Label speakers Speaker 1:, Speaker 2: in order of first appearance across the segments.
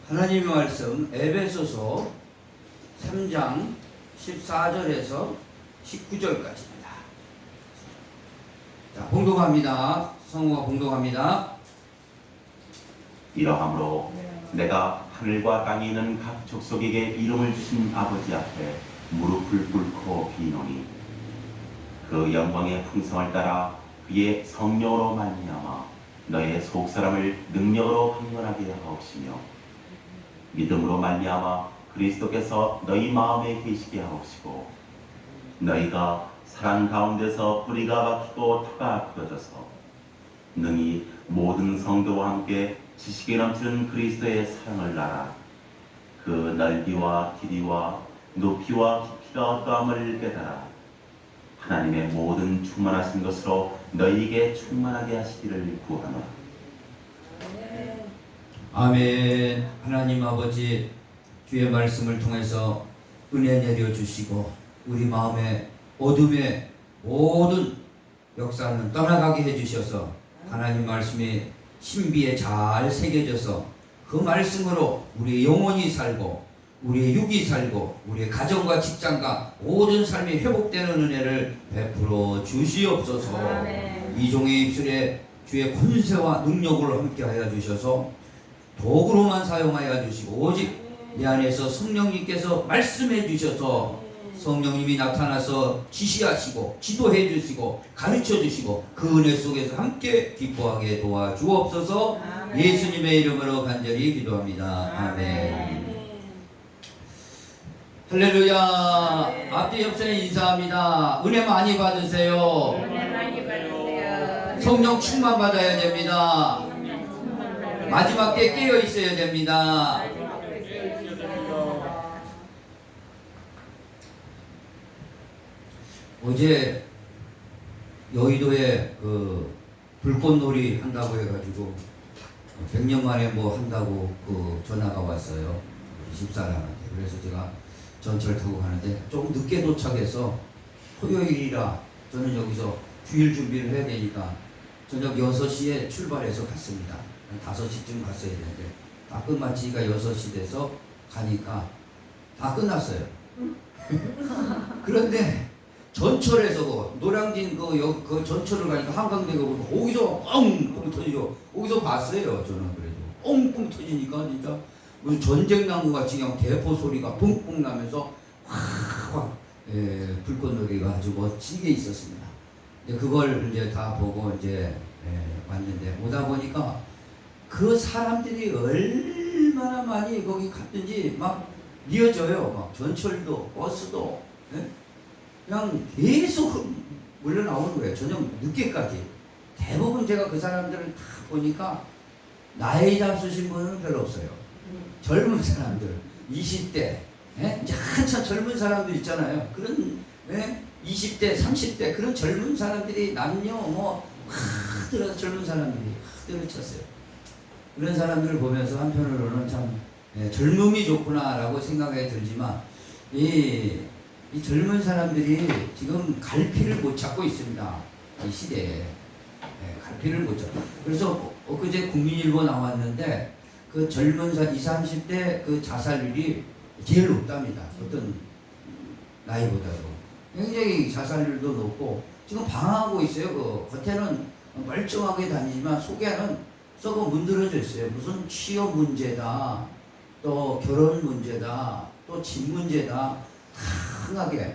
Speaker 1: 하나님의 말씀 에베소서 3장 14절에서 19절까지입니다. 자, 봉독합니다. 성우가 봉독합니다.
Speaker 2: 이러함으로 내가 하늘과 땅에 있는 각 족속에게 이름을 주신 아버지 앞에 무릎을 꿇고 비노니 그 영광의 풍성을 따라 그의 성령으로 말미암아 너의 속사람을 능력으로 강건하게 하옵시며 믿음으로 말미암아 그리스도께서 너희 마음에 계시게 하옵시고 너희가 사랑 가운데서 뿌리가 박히고 터가 굳어져서 능히 모든 성도와 함께 지식에 넘치는 그리스도의 사랑을 알아 그 넓이와 길이와 높이와 깊이가 어떠함을 깨달아 하나님의 모든 충만하신 것으로 너희에게 충만하게 하시기를 구하노라.
Speaker 1: 아멘. 하나님 아버지, 주의 말씀을 통해서 은혜 내려주시고 우리 마음의 어둠의 모든 역사는 떠나가게 해주셔서 하나님 말씀이 신비에 잘 새겨져서 그 말씀으로 우리의 영혼이 살고 우리의 육이 살고 우리의 가정과 직장과 모든 삶이 회복되는 은혜를 베풀어 주시옵소서.
Speaker 3: 아멘.
Speaker 1: 이 종의 입술에 주의 권세와 능력으로 함께하여 주셔서 도구로만 사용하여 주시고 오직 내 안에서 성령님께서 말씀해 주셔서 성령님이 나타나서 지시하시고 지도해 주시고 가르쳐 주시고 그 은혜 속에서 함께 기뻐하게 도와주옵소서.
Speaker 3: 아멘.
Speaker 1: 예수님의 이름으로 간절히 기도합니다. 아멘. 할렐루야. 앞뒤 옆에 인사합니다. 은혜 많이 받으세요.
Speaker 3: 은혜 많이 받으세요.
Speaker 1: 성령 충만 받아야 됩니다. 마지막 때 깨어 있어야 됩니다. 어제 여의도에 그 불꽃놀이 한다고 해가지고 100년 만에 뭐 한다고 그 전화가 왔어요. 집사람한테. 그래서 제가 전철 타고 가는데 조금 늦게 도착해서 토요일이라 저는 여기서 주일 준비를 해야 되니까 저녁 6시에 출발해서 갔습니다. 5시쯤 갔어야 되는데 다 끝마치니까 6시 돼서 가니까 다 끝났어요. 그런데 전철에서 그 노량진 그 전철을 가니까 한강대교 거기서 뻥뻥 터지죠. 거기서 봤어요. 저는 그래도 뻥뻥 터지니까 진짜 무슨 전쟁 나무 같이 그냥 대포 소리가 뻥뻥 나면서 확 불꽃놀이가 아주 멋지게 있었습니다. 그걸 이제 다 보고 이제 왔는데 오다 보니까 그 사람들이 얼마나 많이 거기 갔든지 막 이어져요. 막 전철도 버스도 그냥 계속 몰려 나오는 거예요. 저녁 늦게까지. 대부분 제가 그 사람들을 다 보니까 나이 잡수신 분은 별로 없어요. 젊은 사람들, 20대, 이제 한참 젊은 사람들 있잖아요. 그런 20대, 30대 그런 젊은 사람들이 남녀 확 들어서 젊은 사람들이 확 들어쳤어요. 그런 사람들을 보면서 한편으로는 참 젊음이 좋구나라고 생각이 들지만 이 젊은 사람들이 지금 갈피를 못 찾고 있습니다. 이 시대에 갈피를 못 찾고. 그래서 엊그제 국민일보 나왔는데 그 젊은 20, 30대 그 자살률이 제일 높답니다. 어떤 나이보다도 굉장히 자살률도 높고 지금 방황하고 있어요. 그 겉에는 멀쩡하게 다니지만 속에는 썩어 문드러져 있어요. 무슨 취업 문제다, 또 결혼 문제다, 또 집 문제다, 다양하게.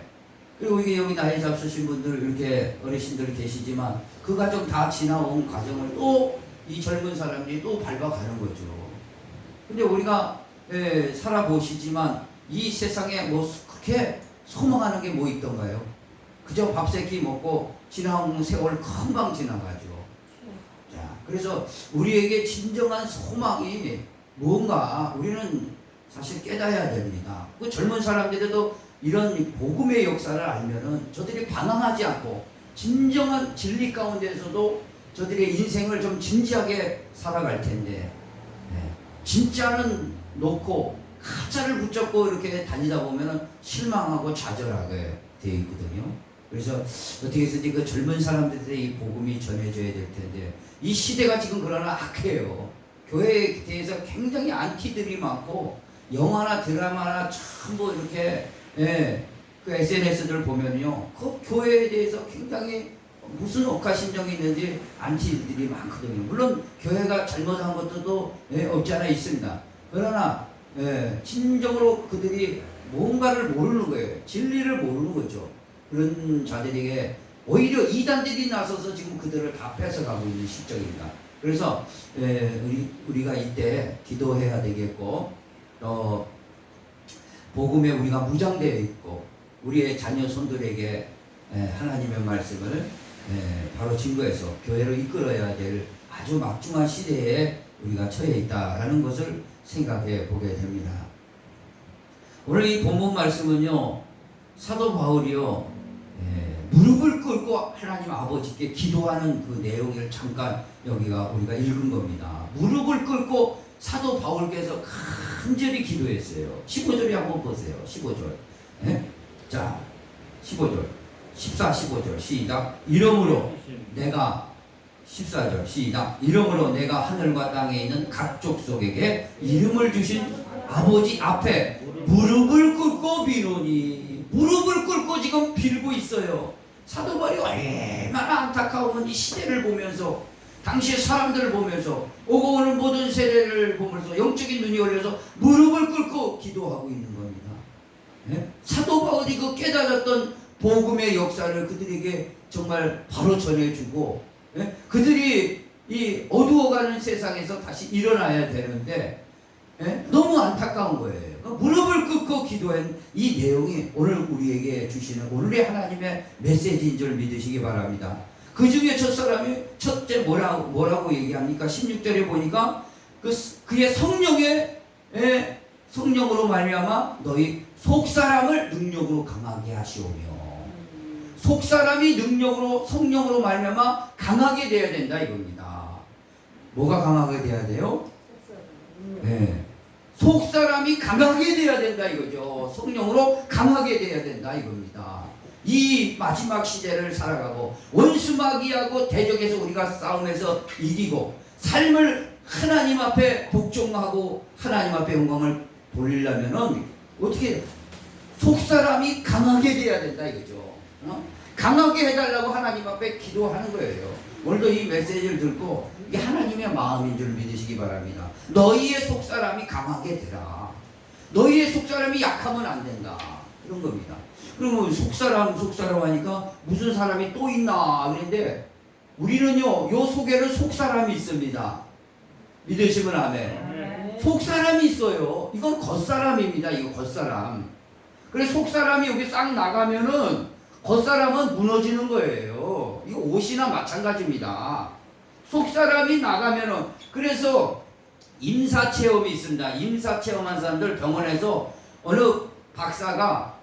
Speaker 1: 그리고 이게 여기 나이 잡수신 분들 이렇게 어르신들 계시지만 그 과정 다 지나온 과정을 또 이 젊은 사람들이 또 밟아가는 거죠. 근데 우리가 살아보시지만 이 세상에 뭐 그렇게 소망하는 게 뭐 있던가요? 그저 밥 세 끼 먹고 지나온 세월 금방 지나가죠. 자, 그래서 우리에게 진정한 소망이 뭔가 우리는 사실 깨달아야 됩니다. 그 젊은 사람들도 이런 복음의 역사를 알면은 저들이 방황하지 않고 진정한 진리 가운데서도 저들의 인생을 좀 진지하게 살아갈 텐데 진짜는 놓고 가짜를 붙잡고 이렇게 다니다 보면은 실망하고 좌절하게 되어 있거든요. 그래서 어떻게 해서든지 그 젊은 사람들한테 이 복음이 전해져야 될 텐데 이 시대가 지금 그러나 악해요. 교회에 대해서 굉장히 안티들이 많고 영화나 드라마나 전부 이렇게 그 SNS들 보면요 그 교회에 대해서 굉장히 무슨 억하심정이 있는지 안티들이 많거든요. 물론 교회가 잘못한 것도 없지 않아 있습니다. 그러나 진정으로 그들이 뭔가를 모르는 거예요. 진리를 모르는 거죠. 그런 자들에게 오히려 이단들이 나서서 지금 그들을 다 뺏어가고 있는 실정입니다. 그래서 우리가 이때 기도해야 되겠고 복음에 우리가 무장되어 있고 우리의 자녀 손들에게 하나님의 말씀을 바로 증거해서 교회를 이끌어야 될 아주 막중한 시대에 우리가 처해 있다라는 것을 생각해 보게 됩니다. 오늘 이 본문 말씀은요 사도 바울이요 무릎을 꿇고 하나님 아버지께 기도하는 그 내용을 잠깐 여기가 우리가 읽은 겁니다. 무릎을 꿇고 사도 바울께서 간절히 기도했어요. 15절에 한번 보세요. 15절. 자, 15절. 14, 15절. 시작. 이러므로 내가 14절. 시작. 이러므로 내가 하늘과 땅에 있는 각 족속에게 이름을 주신 아버지 앞에 무릎을 꿇고 비노니. 무릎을 꿇고 지금 빌고 있어요. 사도 바울이 얼마나 안타까운 이 시대를 보면서 당시의 사람들을 보면서 오고 오는 모든 세대를 보면서 영적인 눈이 열려서 무릎을 꿇고 기도하고 있는 겁니다. 사도 바울이 그 깨달았던 복음의 역사를 그들에게 정말 바로 전해주고 그들이 이 어두워가는 세상에서 다시 일어나야 되는데 너무 안타까운 거예요. 무릎을 꿇고 기도한 이 내용이 오늘 우리에게 주시는 오늘의 하나님의 메시지인 줄 믿으시기 바랍니다. 그 중에 첫사람이 첫째 뭐라고 얘기합니까? 16절에 보니까 그의 성령으로 말미암아 너희 속사람을 능력으로 강하게 하시오며 속사람이 성령으로 말미암아 강하게 돼야 된다 이겁니다. 뭐가 강하게 돼야 돼요? 속사람이 강하게 돼야 된다 이거죠. 성령으로 강하게 돼야 된다 이겁니다. 이 마지막 시대를 살아가고 원수마귀하고 대적해서 우리가 싸움에서 이기고 삶을 하나님 앞에 복종하고 하나님 앞에 영광을 돌리려면은 어떻게 속사람이 강하게 돼야 된다 이거죠. 강하게 해달라고 하나님 앞에 기도하는 거예요. 오늘도 이 메시지를 듣고 이게 하나님의 마음인 줄 믿으시기 바랍니다. 너희의 속사람이 강하게 되라. 너희의 속사람이 약하면 안 된다. 이런 겁니다. 그러면 속사람 하니까 무슨 사람이 또 있나 그랬는데 우리는요 요 속에는 속사람이 있습니다. 믿으시면 아멘. 속사람이 있어요. 이건 겉사람입니다. 이거 겉사람. 그래서 속사람이 여기 싹 나가면은 겉사람은 무너지는 거예요. 이거 옷이나 마찬가지입니다. 속사람이 나가면은 그래서 임사체험이 있습니다. 임사체험한 사람들 병원에서 어느 박사가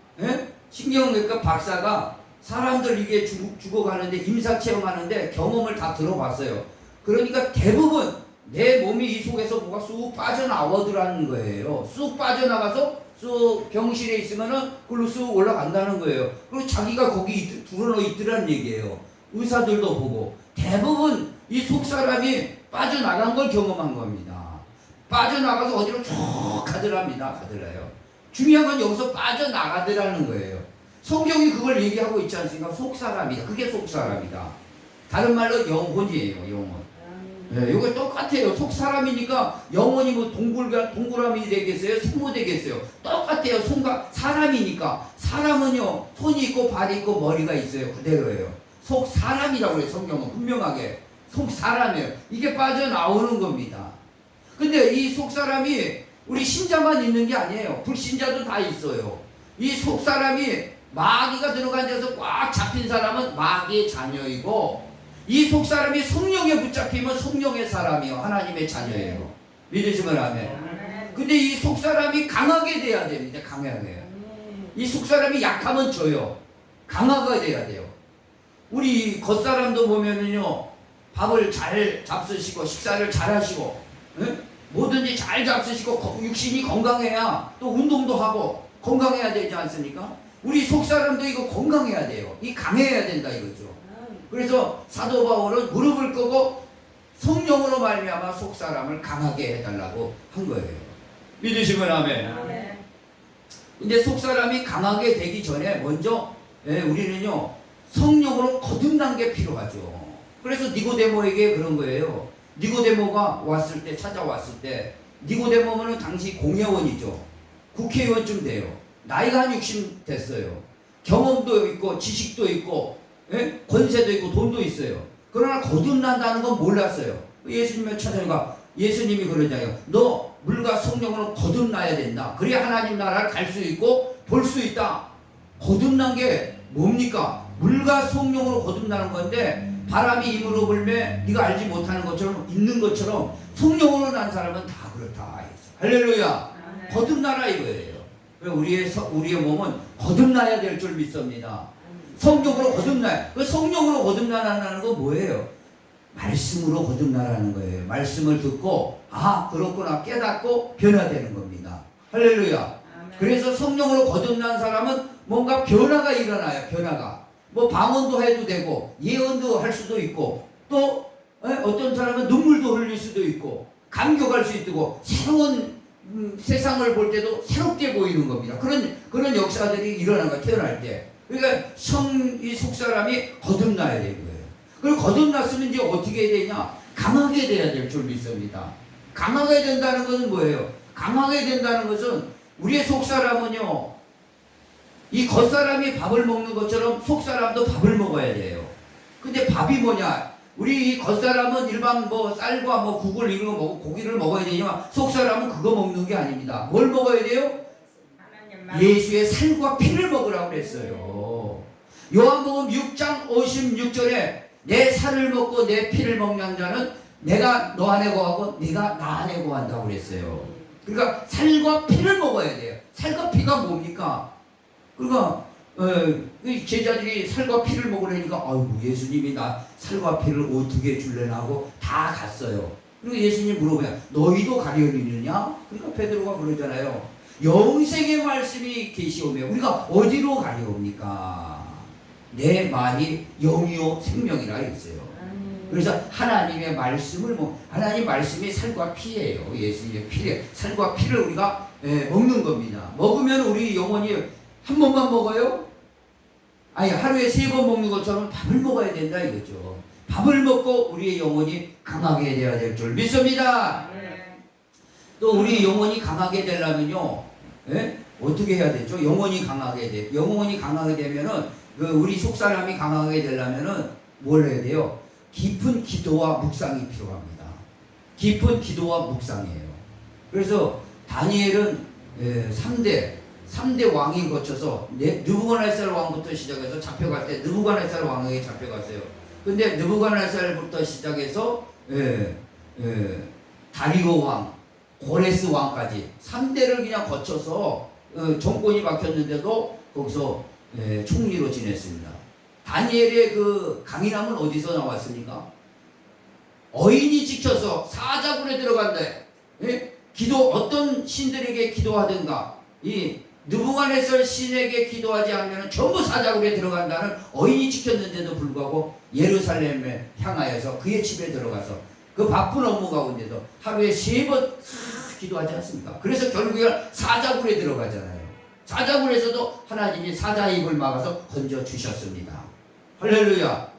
Speaker 1: 신경외과 박사가 사람들 이게 죽어가는데 임사체험하는데 경험을 다 들어봤어요. 그러니까 대부분 내 몸이 이 속에서 뭐가 쑥 빠져나오더라는 거예요. 쑥 빠져나가서 쑥 병실에 있으면은 그걸로 쑥 올라간다는 거예요. 그리고 자기가 거기 들어놓여 있더라는 얘기예요. 의사들도 보고 대부분 이 속사람이 빠져나간 걸 경험한 겁니다. 빠져나가서 어디로 쭉 가더라요. 중요한 건 여기서 빠져나가더라는 거예요. 성경이 그걸 얘기하고 있지 않습니까? 속사람이다. 그게 속사람이다. 다른 말로 영혼이에요. 영혼. 이거 똑같아요. 속사람이니까 영혼이 뭐 동그라미 되겠어요? 생모 되겠어요? 똑같아요. 사람이니까. 사람은요 손이 있고 발이 있고 머리가 있어요. 그대로예요. 속사람이라고 그래요. 성경은 분명하게 속사람이에요. 이게 빠져나오는 겁니다. 근데 이 속사람이 우리 신자만 있는 게 아니에요. 불신자도 다 있어요. 이 속사람이 마귀가 들어간 데서 꽉 잡힌 사람은 마귀의 자녀이고 이 속사람이 성령에 붙잡히면 성령의 사람이요. 하나님의 자녀예요. 믿으시면 아멘. 근데 이 속사람이 강하게 돼야 됩니다. 강하게. 이 속사람이 약하면 져요. 강하게 돼야 돼요. 우리 겉사람도 보면은요. 밥을 잘 잡수시고 식사를 잘 하시고 뭐든지 잘 잡수시고 육신이 건강해야 또 운동도 하고 건강해야 되지 않습니까? 우리 속사람도 이거 건강해야 돼요. 이 강해야 된다 이거죠. 그래서 사도 바울은 무릎을 꿇고 성령으로 말미암아 속 사람을 강하게 해달라고 한 거예요. 믿으시면 아멘.
Speaker 3: 아멘.
Speaker 1: 근데 속 사람이 강하게 되기 전에 먼저 우리는요 성령으로 거듭난 게 필요하죠. 그래서 니고데모에게 그런 거예요. 니고데모가 왔을 때 찾아왔을 때 니고데모는 당시 공회원이죠. 국회의원쯤 돼요. 나이가 한 60 됐어요. 경험도 있고 지식도 있고 권세도 있고 돈도 있어요. 그러나 거듭난다는 건 몰랐어요. 예수님을 찾아니까 예수님이 그러잖아요. 너 물과 성령으로 거듭나야 된다. 그래야 하나님 나라를 갈 수 있고 볼 수 있다. 거듭난 게 뭡니까? 물과 성령으로 거듭나는 건데 바람이 입으로 불매 네가 알지 못하는 것처럼 있는 것처럼 성령으로 난 사람은 다 그렇다. 할렐루야.
Speaker 3: 아멘.
Speaker 1: 거듭나라 이거예요. 우리의 몸은 거듭나야 될 줄 믿습니다. 성령으로 거듭나야. 그 성령으로 거듭나라는 건 뭐예요? 말씀으로 거듭나라는 거예요. 말씀을 듣고 아 그렇구나 깨닫고 변화되는 겁니다. 할렐루야.
Speaker 3: 아멘.
Speaker 1: 그래서 성령으로 거듭난 사람은 뭔가 변화가 일어나요. 변화가. 뭐 방언도 해도 되고 예언도 할 수도 있고 또 어떤 사람은 눈물도 흘릴 수도 있고 감격할 수 있고 새로운 세상을 볼 때도 새롭게 보이는 겁니다. 그런 역사들이 일어난 거예요. 태어날 때. 그러니까 이 속사람이 거듭나야 되는 거예요. 그리고 거듭났으면 이제 어떻게 해야 되냐? 강하게 돼야 될 줄 믿습니다. 강하게 된다는 것은 뭐예요? 강하게 된다는 것은 우리의 속사람은요 이 겉사람이 밥을 먹는 것처럼 속사람도 밥을 먹어야 돼요. 근데 밥이 뭐냐? 우리 이 겉사람은 일반 뭐 쌀과 뭐 국을 이런 거 먹고 고기를 먹어야 되지만 속사람은 그거 먹는 게 아닙니다. 뭘 먹어야 돼요?
Speaker 3: 하나님만.
Speaker 1: 예수의 살과 피를 먹으라고 그랬어요. 요한복음 6장 56절에 내 살을 먹고 내 피를 먹는 자는 내가 너 안에 거하고 네가 나 안에 거한다고 그랬어요. 그러니까 살과 피를 먹어야 돼요. 살과 피가 뭡니까? 그러니까 제자들이 살과 피를 먹으려니까 아이고 예수님이 나 살과 피를 어떻게 줄래나 하고 다 갔어요. 그리고 예수님 물어봐요. 너희도 가려느냐? 그러니까 베드로가 그러잖아요. 영생의 말씀이 계시오며 우리가 어디로 가려옵니까? 내 말이 영이요 생명이라 했어요. 그래서 하나님의 말씀을 하나님 말씀이 살과 피예요. 예수님의 피래. 살과 피를 우리가 먹는 겁니다. 먹으면 우리 영혼이 한 번만 먹어요? 아니 하루에 3번 먹는 것처럼 밥을 먹어야 된다 이거죠. 밥을 먹고 우리의 영혼이 강하게 되어야 될 줄 믿습니다. 또 우리 영혼이 강하게 되려면요, 어떻게 해야 되죠? 영혼이 강하게 되면은 우리 속사람이 강하게 되려면은 뭘 해야 돼요? 깊은 기도와 묵상이 필요합니다. 깊은 기도와 묵상이에요. 그래서 다니엘은 3대 왕이 거쳐서 느부갓네살 왕부터 시작해서 잡혀갈 때 느부갓네살 왕에게 잡혀갔어요. 근데 느부갓네살부터 시작해서 다리오 왕, 고레스 왕까지 3대를 그냥 거쳐서 정권이 바뀌었는데도 거기서 총리로 지냈습니다. 다니엘의 그 강인함은 어디서 나왔습니까? 어인이 지켜서 사자굴에 들어간다. 기도 어떤 신들에게 기도하든가 이 느부갓네살 신에게 기도하지 않으면 전부 사자굴에 들어간다는 어인이 지켰는데도 불구하고 예루살렘에 향하여서 그의 집에 들어가서 그 바쁜 업무 가운데도 하루에 3번 기도하지 않습니까? 그래서 결국에 사자굴에 들어가잖아요. 사자굴에서도 하나님이 사자 입을 막아서 건져 주셨습니다. 할렐루야.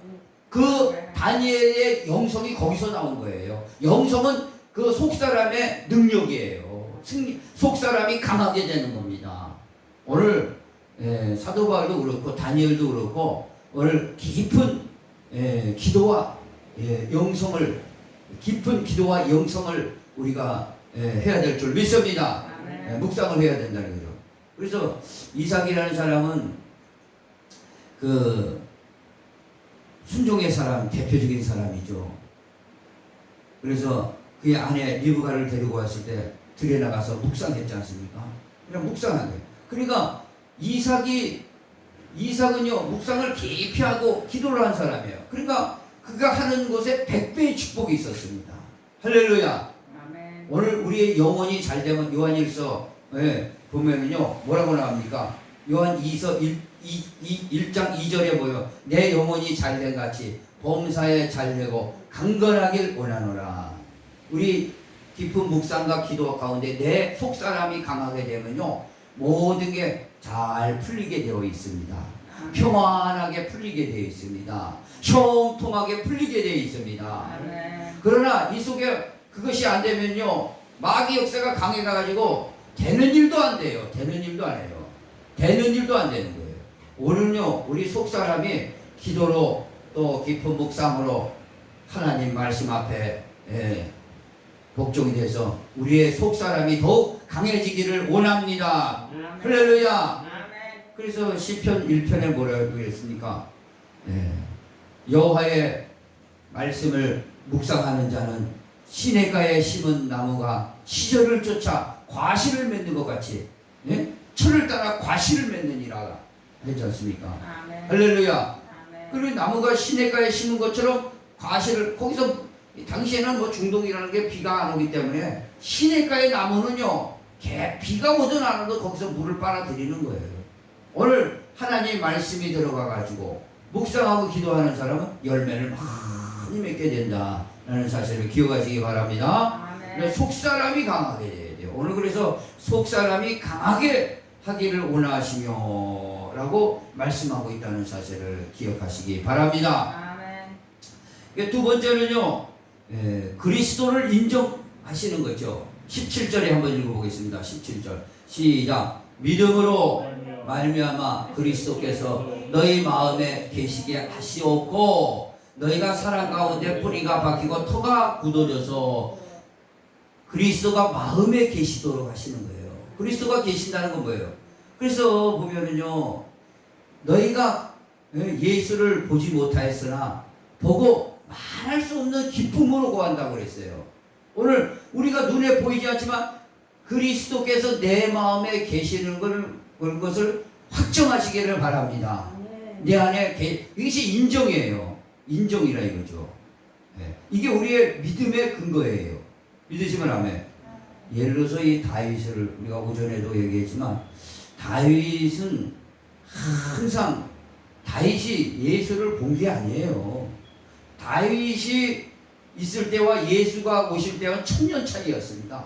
Speaker 1: 그 다니엘의 영성이 거기서 나온 거예요. 영성은 그 속사람의 능력이에요. 속사람이 강하게 되는 겁니다. 오늘 사도 바울도 그렇고 다니엘도 그렇고 오늘 깊은 기도와 영성을 깊은 기도와 영성을 우리가 해야 될 줄 믿습니다. 묵상을 해야 된다는 거죠. 그래서 이삭이라는 사람은 그 순종의 사람 대표적인 사람이죠. 그래서 그의 아내 리브가를 데리고 왔을 때 들에 나가서 묵상했지 않습니까? 그냥 묵상한 거예요. 그러니까 이삭은요 묵상을 깊이 하고 기도를 한 사람이에요. 그러니까 그가 하는 곳에 100배의 축복이 있었습니다. 할렐루야.
Speaker 3: 아멘.
Speaker 1: 오늘 우리의 영혼이 잘 되면 요한일서 보면은요 뭐라고 나옵니까? 요한 2서 1장 2절에 보여 내 영혼이 잘된 같이 범사에 잘되고 강건하길 원하노라. 우리 깊은 묵상과 기도 가운데 내 속사람이 강하게 되면요 모든 게 잘 풀리게 되어 있습니다. 평안하게 풀리게 되어 있습니다. 형통하게 풀리게 되어 있습니다. 그러나 이 속에 그것이 안 되면요 마귀 역사가 강해가지고 되는 일도 안 돼요. 되는 일도 안 해요. 되는 일도 안 되는 거예요. 오늘은요 우리 속사람이 기도로 또 깊은 묵상으로 하나님 말씀 앞에 복종이 돼서 우리의 속사람이 더욱 강해지기를 원합니다. 할렐루야. 그래서 시편 1편에 뭐라고 했습니까? 여호와의 말씀을 묵상하는 자는 시냇가에 심은 나무가 시절을 쫓아 과실을 맺는 것 같이 철을 따라 과실을 맺느니라 했지 않습니까? 할렐루야. 그리고 나무가 시냇가에 심은 것처럼 과실을 거기서 당시에는 뭐 중동이라는 게 비가 안 오기 때문에 시냇가의 나무는요 비가 오든 안 오든 거기서 물을 빨아들이는 거예요. 오늘 하나님 말씀이 들어가 가지고 묵상하고 기도하는 사람은 열매를 많이 맺게 된다라는 사실을 기억하시기 바랍니다. 속사람이 강하게 돼야 돼요. 오늘 그래서 속사람이 강하게 하기를 원하시며 라고 말씀하고 있다는 사실을 기억하시기 바랍니다. 두 번째는요 그리스도를 인정하시는 거죠. 17절에 한번 읽어보겠습니다. 17절 시작. 믿음으로 말미암아 그리스도께서 너희 마음에 계시게 하시옵고 너희가 사랑 가운데 뿌리가 박히고 터가 굳어져서 그리스도가 마음에 계시도록 하시는 거예요. 그리스도가 계신다는 건 뭐예요? 그래서 보면은요 너희가 예수를 보지 못하였으나 보고 말할 수 없는 기쁨으로 구한다고 그랬어요. 오늘 우리가 눈에 보이지 않지만 그리스도께서 내 마음에 계시는 것을 확정하시기를 바랍니다. 내 안에 이것이 인정이에요. 인정이라 이거죠. 이게 우리의 믿음의 근거예요. 믿으시면 아멘. 예를 들어서 이 다윗을 우리가 오전에도 얘기했지만 다윗은 항상 다윗이 예수를 본 게 아니에요. 다윗이 있을 때와 예수가 오실 때와 1000년 차이였습니다.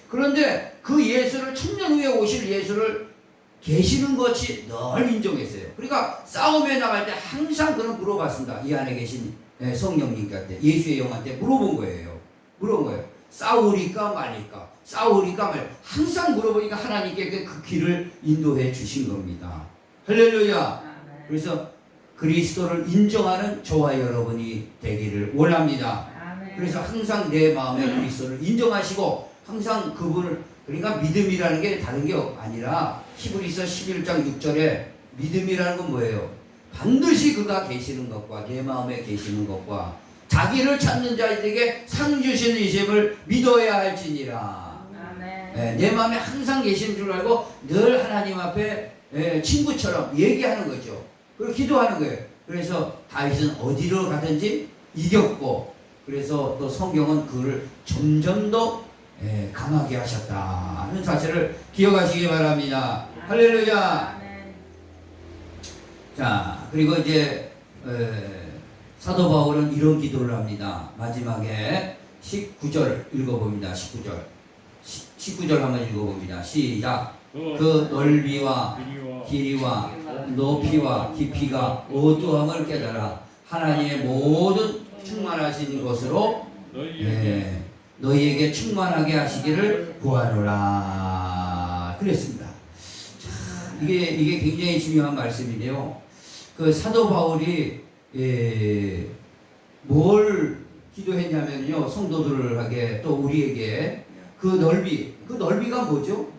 Speaker 1: 그런데 그 예수를 1000년 후에 오실 예수를 계시는 것이 늘 인정했어요. 그러니까 싸움에 나갈 때 항상 그는 물어봤습니다. 이 안에 계신 성령님한테 예수의 영한테 물어본 거예요. 물어본 거예요. 싸우리까 말리까 싸우리까 말 항상 물어보니까 하나님께 그 길을 인도해 주신 겁니다. 할렐루야. 그래서 그리스도를 인정하는 저와 여러분이 되기를 원합니다. 그래서 항상 내 마음에 그리스도를 인정하시고 항상 그분을 그러니까 믿음이라는 게 다른 게 아니라 히브리서 11장 6절에 믿음이라는 건 뭐예요? 반드시 그가 계시는 것과 내 마음에 계시는 것과 자기를 찾는 자에게 상 주시는 이심을 믿어야 할지니라. 내 마음에 항상 계시는 줄 알고 늘 하나님 앞에 친구처럼 얘기하는 거죠. 그리고 기도하는 거예요. 그래서 다윗은 어디로 가든지 이겼고 그래서 또 성경은 그를 점점 더 강하게 하셨다는 사실을 기억하시기 바랍니다. 할렐루야. 자, 그리고 이제 사도 바울은 이런 기도를 합니다. 마지막에 19절 읽어봅니다. 19절 한번 읽어봅니다. 시작. 그 넓이와 길이와 높이와 깊이가 어떠함을 깨달아 하나님의 모든 충만하신 것으로 너희에게 충만하게 하시기를 구하노라 그랬습니다. 자, 이게 굉장히 중요한 말씀인데요. 그 사도 바울이 뭘 기도했냐면요, 성도들에게 또 우리에게 그 넓이가 뭐죠?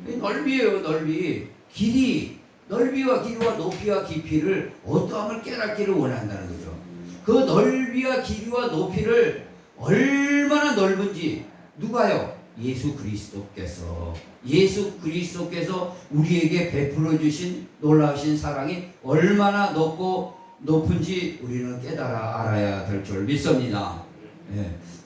Speaker 1: 넓이에요. 넓이. 길이, 넓이와 길이와 높이와 깊이를 어떠함을 깨닫기를 원한다는 거죠. 그 넓이와 길이와 높이를 얼마나 넓은지 누가요? 예수 그리스도께서 우리에게 베풀어 주신 놀라우신 사랑이 얼마나 높고 높은지 우리는 깨달아 알아야 될 줄 믿습니다.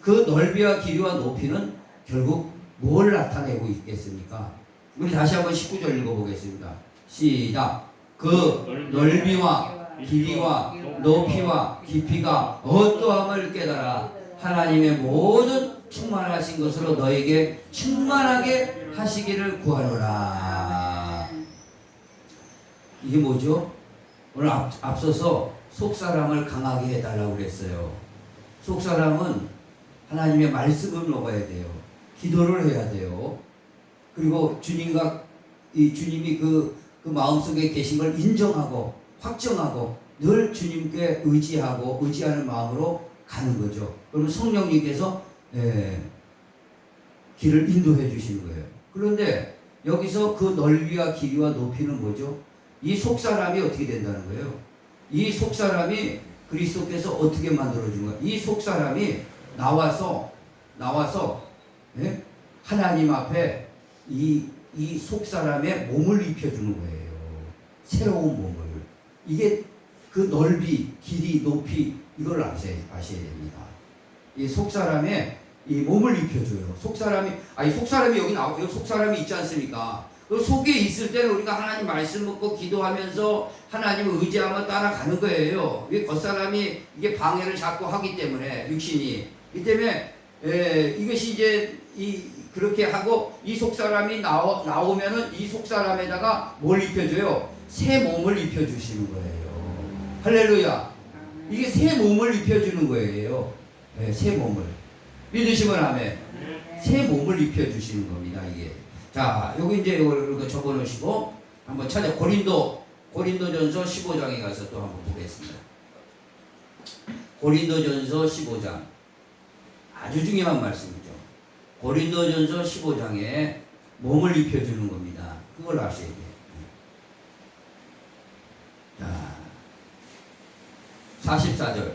Speaker 1: 그 넓이와 길이와 높이는 결국 뭘 나타내고 있겠습니까? 우리 다시 한번 19절 읽어보겠습니다. 시작. 그 넓이와 길이와 높이와 깊이가 어떠함을 깨달아 하나님의 모든 충만하신 것으로 너에게 충만하게 하시기를 구하노라. 이게 뭐죠? 오늘 앞서서 속사람을 강하게 해달라고 그랬어요. 속사람은 하나님의 말씀을 먹어야 돼요. 기도를 해야 돼요. 그리고 주님과 주님이 그 마음속에 계신 걸 인정하고 확정하고 늘 주님께 의지하는 마음으로 가는 거죠. 그러면 성령님께서 길을 인도해 주시는 거예요. 그런데 여기서 그 넓이와 길이와 높이는 뭐죠? 이 속사람이 어떻게 된다는 거예요? 이 속사람이 그리스도께서 어떻게 만들어준 거예요? 이 속사람이 나와서 하나님 앞에 이 속사람의 몸을 입혀주는 거예요. 새로운 몸을. 이게 그 넓이, 길이, 높이 이걸 아셔야 됩니다. 이 속사람의 이 몸을 입혀줘요. 속사람이 여기 속사람이 있지 않습니까? 그 속에 있을 때는 우리가 하나님 말씀 먹고 기도하면서 하나님을 의지하며 따라가는 거예요. 왜 겉사람이 이게 방해를 자꾸 하기 때문에 육신이. 이 때문에 이것이 이제 그렇게 하고 이 속사람이 나오면은 이 속사람에다가 뭘 입혀줘요? 새 몸을 입혀주시는 거예요. 할렐루야. 이게 새 몸을 입혀주는 거예요. 새 몸을. 믿으시면 아멘. 새 몸을 입혀주시는 겁니다. 이게. 자, 여기 이제 이거 적어놓으시고 한번 찾아 고린도전서 15장에 가서 또 한번 보겠습니다. 고린도전서 15장 아주 중요한 말씀이죠. 고린도전서 15장에 몸을 입혀주는 겁니다. 그걸 아셔야 돼요. 자, 44절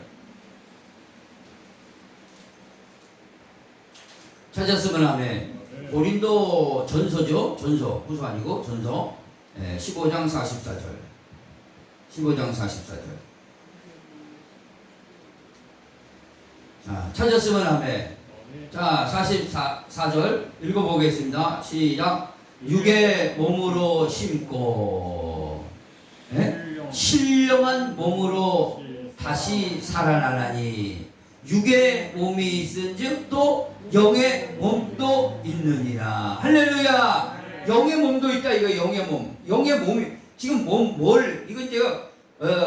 Speaker 1: 찾았으면 아멘. 고린도 전서죠. 전서 후서 아니고 전서 15장 44절 15장 44절. 자, 찾았으면 아멘. 자, 44절 읽어보겠습니다. 시작. 육의 몸으로 심고 신령한 몸으로 다시 살아나나니 육의 몸이 있은즉 또 영의 몸도 있느니라. 할렐루야. 영의 몸도 있다. 이거 영의 몸. 영의 몸이 지금 이건 제가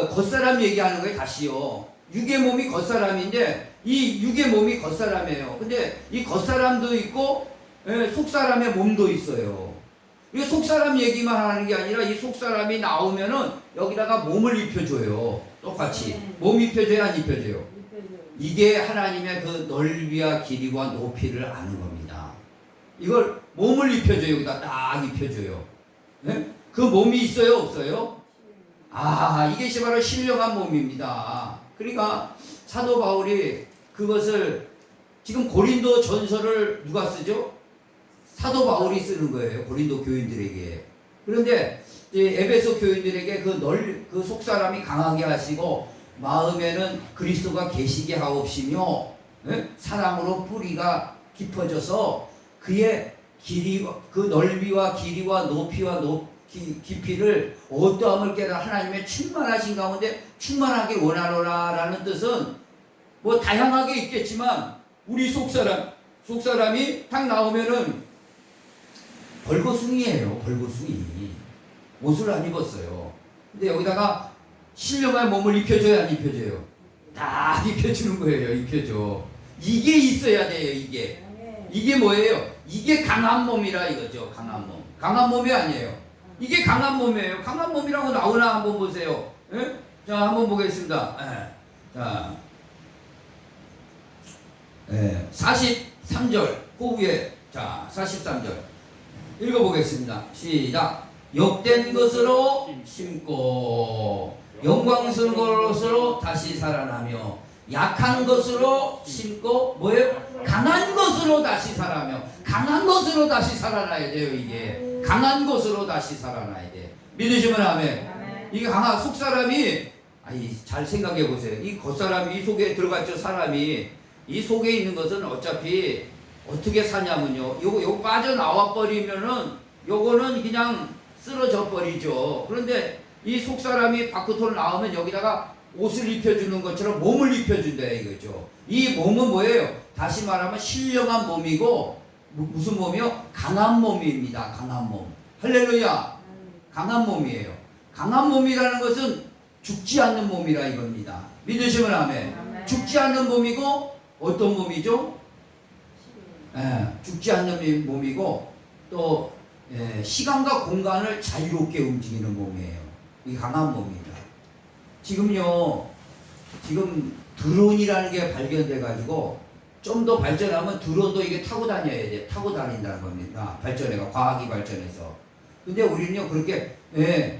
Speaker 1: 겉사람 얘기하는 거예요. 다시요. 육의 몸이 겉사람인데 이 육의 몸이 겉사람이에요. 근데 이 겉사람도 있고 속사람의 몸도 있어요. 이 속사람 얘기만 하는 게 아니라 이 속사람이 나오면은 여기다가 몸을 입혀줘요. 똑같이. 몸 입혀줘야 안 입혀줘요? 이게 하나님의 그 넓이와 길이와 높이를 아는 겁니다. 이걸 몸을 입혀줘요. 여기다 딱 입혀줘요. 네? 그 몸이 있어요? 없어요? 이게 바로 신령한 몸입니다. 그러니까 사도 바울이 그것을 지금 고린도 전서를 누가 쓰죠? 사도 바울이 쓰는 거예요. 고린도 교인들에게. 그런데 에베소 교인들에게 그 속사람이 강하게 하시고 마음에는 그리스도가 계시게 하옵시며 사랑으로 뿌리가 깊어져서 그의 그 넓이와 길이와 높이와 깊이를 어떠함을 깨달아 하나님의 충만하신 가운데 충만하게 원하노라라는 뜻은 뭐 다양하게 있겠지만 우리 속사람이 딱 나오면은 벌거숭이에요. 벌거숭이. 옷을 안 입었어요. 근데 여기다가 신령한 몸을 입혀줘야 안 입혀줘요? 딱 입혀주는 거예요. 입혀줘. 이게 있어야 돼요. 이게 뭐예요? 이게 강한 몸이라 이거죠. 강한 몸. 강한 몸이 아니에요. 이게 강한 몸이에요. 강한 몸이라고 나오나 한번 보세요. 예? 자, 한번 보겠습니다. 자, 43절 그 위에 자 43절 읽어보겠습니다. 시작. 욕된 것으로 심고 영광스러운 것으로 다시 살아나며 약한 것으로 심고 뭐예요? 강한 것으로 다시 살아나며 강한 것으로 다시 살아나야 돼요. 이게 강한 것으로 다시 살아나야 돼. 믿으시면 아멘. 이게 강한 속사람이 잘 생각해 보세요. 이 겉사람이 이 속에 들어갔죠. 사람이 이 속에 있는 것은 어차피 어떻게 사냐면요. 요거 빠져나와 버리면은 요거는 그냥 쓰러져 버리죠. 그런데 이 속사람이 밖으로 나오면 여기다가 옷을 입혀주는 것처럼 몸을 입혀준다 이거죠. 이 몸은 뭐예요? 다시 말하면 신령한 몸이고 무슨 몸이요? 강한 몸입니다. 강한 몸. 할렐루야. 강한 몸이에요. 강한 몸이라는 것은 죽지 않는 몸이라 이겁니다. 믿으시면 아멘.
Speaker 3: 아멘.
Speaker 1: 죽지 않는 몸이고 어떤 몸이죠? 죽지 않는 몸이고 또 시간과 공간을 자유롭게 움직이는 몸이에요. 이 강한 몸입니다. 지금요, 지금 드론이라는 게 발견돼 가지고 좀 더 발전하면 드론도 이게 타고 다녀야 돼. 타고 다닌다는 겁니다. 발전해가 과학이 발전해서. 근데 우리는요 그렇게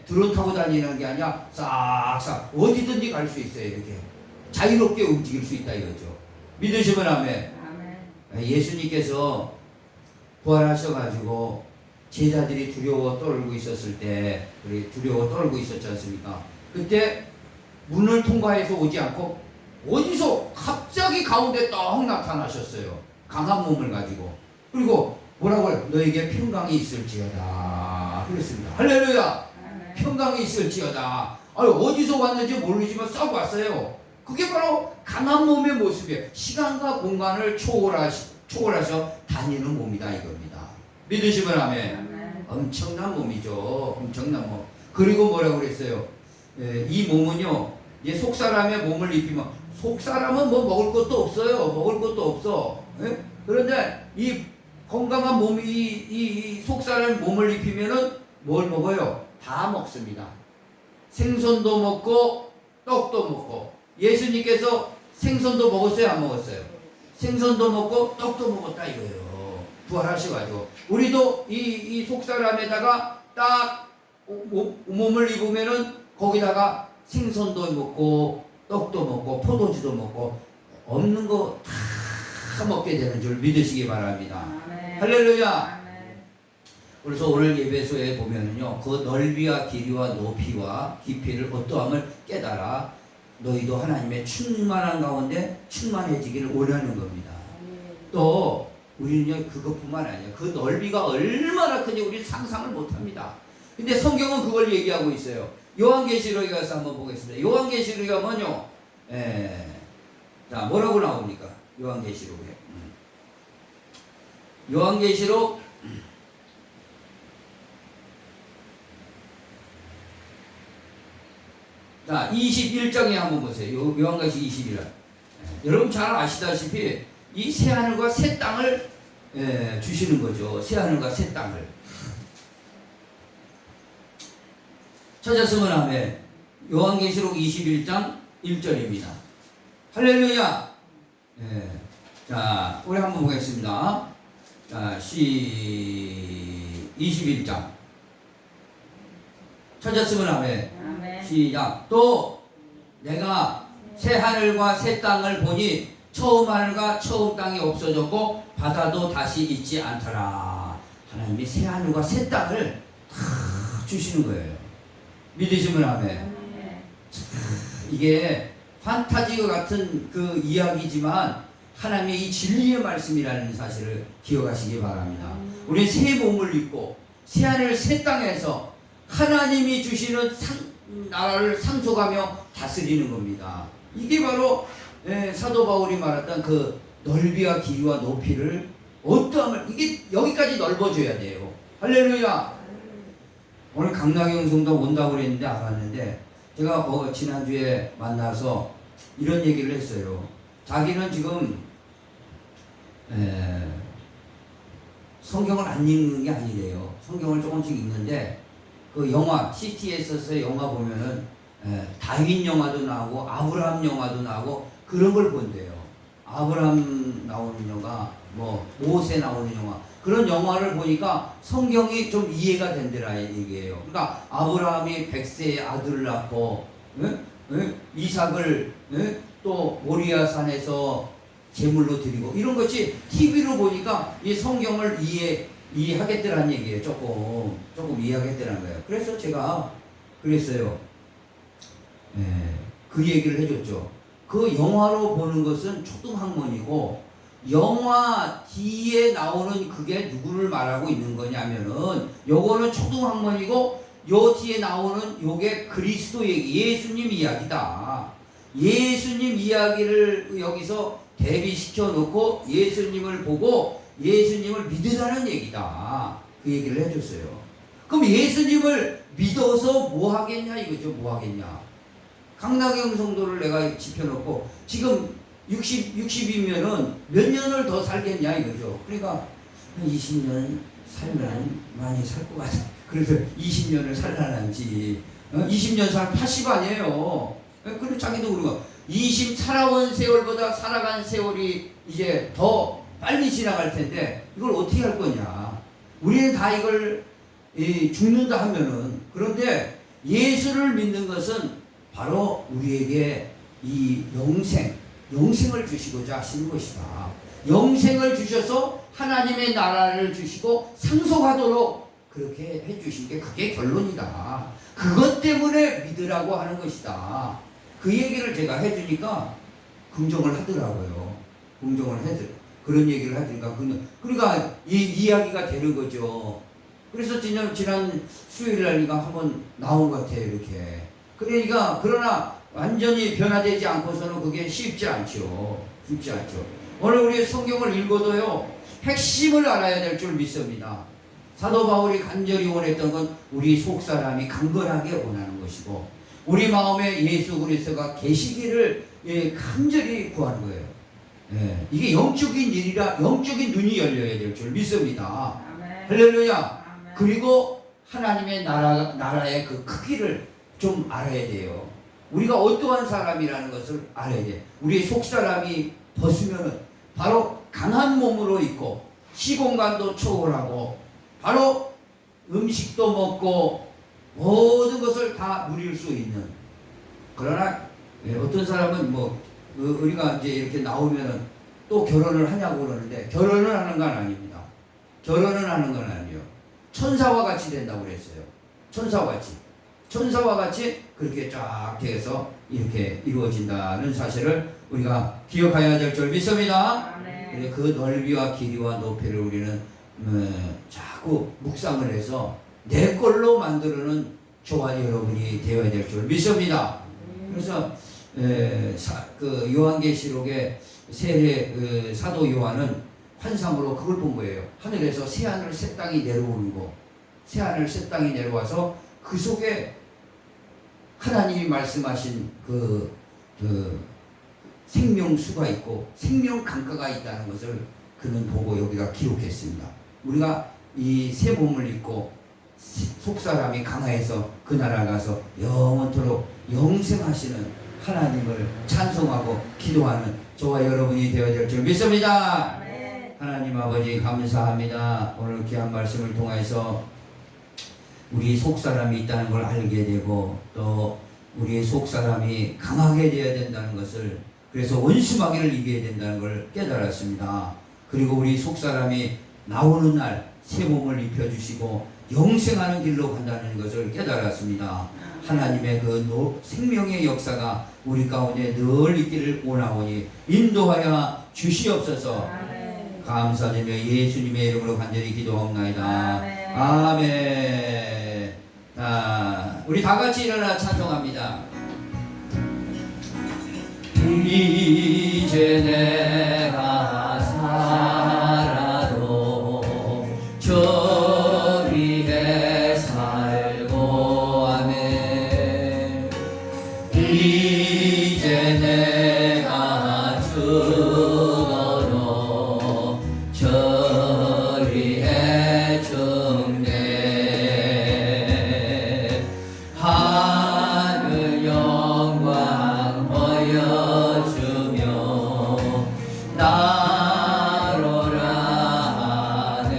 Speaker 1: 드론 타고 다니는 게 아니라 싹싹 어디든지 갈 수 있어요. 이렇게 자유롭게 움직일 수 있다 이거죠. 믿으시면 아멘.
Speaker 3: 아멘.
Speaker 1: 예수님께서 부활하셔가지고 제자들이 두려워 떨고 있었을 때, 우리 두려워 떨고 있었지 않습니까? 그때 문을 통과해서 오지 않고 어디서 갑자기 가운데 떡 나타나셨어요. 강한 몸을 가지고. 그리고 뭐라고 해요? 너에게 평강이 있을지어다 그랬습니다. 할렐루야.
Speaker 3: 아멘.
Speaker 1: 평강이 있을지어다. 아유, 어디서 왔는지 모르지만 썩 왔어요. 그게 바로 강한 몸의 모습이에요. 시간과 공간을 초월하셔 다니는 몸이다 이겁니다. 믿으시면 아멘.
Speaker 3: 아멘.
Speaker 1: 엄청난 몸이죠. 엄청난 몸. 그리고 뭐라고 그랬어요? 이 몸은요, 이제 속사람의 몸을 입히면, 속사람은 뭐 먹을 것도 없어요. 먹을 것도 없어. 그런데 이 건강한 몸이, 이 속사람의 몸을 입히면은 뭘 먹어요? 다 먹습니다. 생선도 먹고, 떡도 먹고. 예수님께서 생선도 먹었어요? 안 먹었어요? 생선도 먹고, 떡도 먹었다 이거예요. 부활하셔가지고. 우리도 이 속사람에다가 딱 몸을 입으면은 거기다가 생선도 먹고 떡도 먹고 포도주도 먹고 없는 거 다 먹게 되는 줄 믿으시기 바랍니다.
Speaker 3: 아멘.
Speaker 1: 할렐루야.
Speaker 3: 아멘.
Speaker 1: 그래서 오늘 예배소에 보면은요 그 넓이와 길이와 높이와 깊이를 어떠함을 깨달아 너희도 하나님의 충만한 가운데 충만해지기를 원하는 겁니다. 또 우리는요 그것뿐만 아니에요. 그 넓이가 얼마나 큰지 우리는 상상을 못합니다. 근데 성경은 그걸 얘기하고 있어요. 요한계시록에 가서 한번 보겠습니다. 요한계시록에 가면요, 자 뭐라고 나옵니까? 요한계시록에. 요한계시록 21장에 한번 보세요. 요한계시록 21장. 여러분 잘 아시다시피 이 새하늘과 새 땅을 주시는 거죠. 새하늘과 새 땅을. 찾았으면 아멘. 요한계시록 21장 1절입니다. 할렐루야. 자, 우리 한번 보겠습니다. 자, 21장. 찾았으면 아멘.
Speaker 3: 아멘.
Speaker 1: 시작. 또 내가 새 하늘과 새 땅을 보니 처음 하늘과 처음 땅이 없어졌고 바다도 다시 있지 않더라. 하나님이 새 하늘과 새 땅을 다 주시는 거예요. 믿으시면 아멘.
Speaker 3: 아멘.
Speaker 1: 이게 판타지와 같은 그 이야기지만 하나님의 이 진리의 말씀이라는 사실을 기억하시기 바랍니다. 우리는 새 몸을 입고 새 하늘 새 땅에서 하나님이 주시는 나라를 상속하며 다스리는 겁니다. 이게 바로 사도 바울이 말했던 그 넓이와 길이와 높이를 어떠함을 이게 여기까지 넓어져야 돼요. 할렐루야. 오늘 강나경 성도 온다고 그랬는데 안 왔는데 제가 지난주에 만나서 이런 얘기를 했어요. 자기는 지금 성경을 안 읽는 게 아니래요. 성경을 조금씩 읽는데 그 영화 CTS에서 영화 보면은 다윈 영화도 나오고 아브라함 영화도 나오고 그런 걸 본대요. 아브라함 나오는 영화, 뭐 모세 나오는 영화 그런 영화를 보니까 성경이 좀 이해가 된다라 얘기예요. 그러니까 아브라함이 100세의 아들을 낳고 이삭을 또 모리아 산에서 제물로 드리고 이런 것이 TV로 보니까 이 성경을 이해하겠더라는 얘기예요. 조금 이해하겠더라는 거예요. 그래서 제가 그랬어요. 그 얘기를 해줬죠. 그 영화로 보는 것은 초등학문이고 영화 뒤에 나오는 그게 누구를 말하고 있는 거냐면은 요거는 초등학문이고 요 뒤에 나오는 요게 그리스도 얘기, 예수님 이야기다. 예수님 이야기를 여기서 대비시켜 놓고 예수님을 보고 예수님을 믿으라는 얘기다. 그 얘기를 해줬어요. 그럼 예수님을 믿어서 뭐 하겠냐 이거죠. 뭐 하겠냐. 강나경 성도를 내가 지펴놓고 지금 60이면은 몇 년을 더 살겠냐 이거죠. 그러니까 20년 살면 많이 살 것 같아. 그래서 20년을 살라는지 20년 살면 80 아니에요. 그리고 자기도 그러고 20 살아온 세월보다 살아간 세월이 이제 더 빨리 지나갈 텐데 이걸 어떻게 할 거냐. 우리는 다 이걸 죽는다 하면은. 그런데 예수를 믿는 것은 바로 우리에게 이 영생을 주시고자 하시는 것이다. 영생을 주셔서 하나님의 나라를 주시고 상속하도록 그렇게 해주신 게 그게 결론이다. 그것 때문에 믿으라고 하는 것이다. 그 얘기를 제가 해주니까 긍정을 하더라고요. 그런 얘기를 하니까 그러니까 이 이야기가 되는 거죠. 그래서 지난 수요일 날이가 한번 나온 것 같아요. 이렇게. 그러니까 그러나 완전히 변화되지 않고서는 그게 쉽지 않죠. 오늘 우리 성경을 읽어도요, 핵심을 알아야 될 줄 믿습니다. 사도 바울이 간절히 원했던 건 우리 속사람이 강건하게 원하는 것이고, 우리 마음에 예수 그리스도가 계시기를 간절히 구하는 거예요. 이게 영적인 일이라 영적인 눈이 열려야 될 줄 믿습니다.
Speaker 3: 아멘.
Speaker 1: 할렐루야.
Speaker 3: 아멘.
Speaker 1: 그리고 하나님의 나라의 그 크기를 좀 알아야 돼요. 우리가 어떠한 사람이라는 것을 알아야 돼. 우리의 속사람이 벗으면은 바로 강한 몸으로 있고 시공간도 초월하고 바로 음식도 먹고 모든 것을 다 누릴 수 있는. 그러나 어떤 사람은 우리가 이제 이렇게 나오면은 또 결혼을 하냐고 그러는데 결혼을 하는 건 아닙니다. 결혼을 하는 건 아니에요. 천사와 같이 된다고 그랬어요. 천사와 같이 그렇게 쫙 돼서 이렇게 이루어진다는 사실을 우리가 기억해야 될 줄 믿습니다.
Speaker 3: 아멘.
Speaker 1: 그 넓이와 길이와 높이를 우리는 자꾸 묵상을 해서 내 걸로 만들어는 저와 여러분이 되어야 될 줄 믿습니다. 그래서 그 요한계시록의 사도 요한은 환상으로 그걸 본 거예요. 하늘에서 새하늘 새 땅이 내려오는 거. 새하늘 새 땅이 내려와서 그 속에 하나님이 말씀하신 그 생명수가 있고 생명 강가가 있다는 것을 그는 보고 여기가 기록했습니다. 우리가 이 새 몸을 입고 속사람이 강화해서 그 나라 가서 영원토록 영생하시는 하나님을 찬송하고 기도하는 저와 여러분이 되어야 될 줄 믿습니다.
Speaker 3: 아멘.
Speaker 1: 하나님 아버지 감사합니다. 오늘 귀한 말씀을 통해서 우리 속사람이 있다는 걸 알게 되고 또 우리의 속사람이 강하게 되어야 된다는 것을, 그래서 원수마귀를 이겨야 된다는 걸 깨달았습니다. 그리고 우리 속사람이 나오는 날 새 몸을 입혀주시고 영생하는 길로 간다는 것을 깨달았습니다. 하나님의 그 생명의 역사가 우리 가운데 늘 있기를 원하오니 인도하여 주시옵소서.
Speaker 3: 아멘.
Speaker 1: 감사드리며 예수님의 이름으로 간절히 기도하옵나이다.
Speaker 3: 아멘.
Speaker 1: 아멘. 우리 다 같이 일어나 찬송합니다. 이제 내가 살아도 저 위에 살고 하네. 이제 내가 죽어도 저 위에 죽네. 하늘 영광 보여주며 나로라 하네.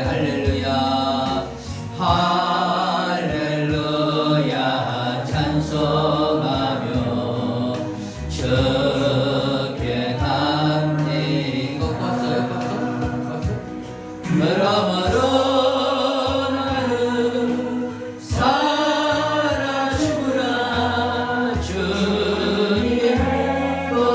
Speaker 1: 할렐루야 할렐루야 찬송하며 적게 담니. 이거 껐어요? 여러분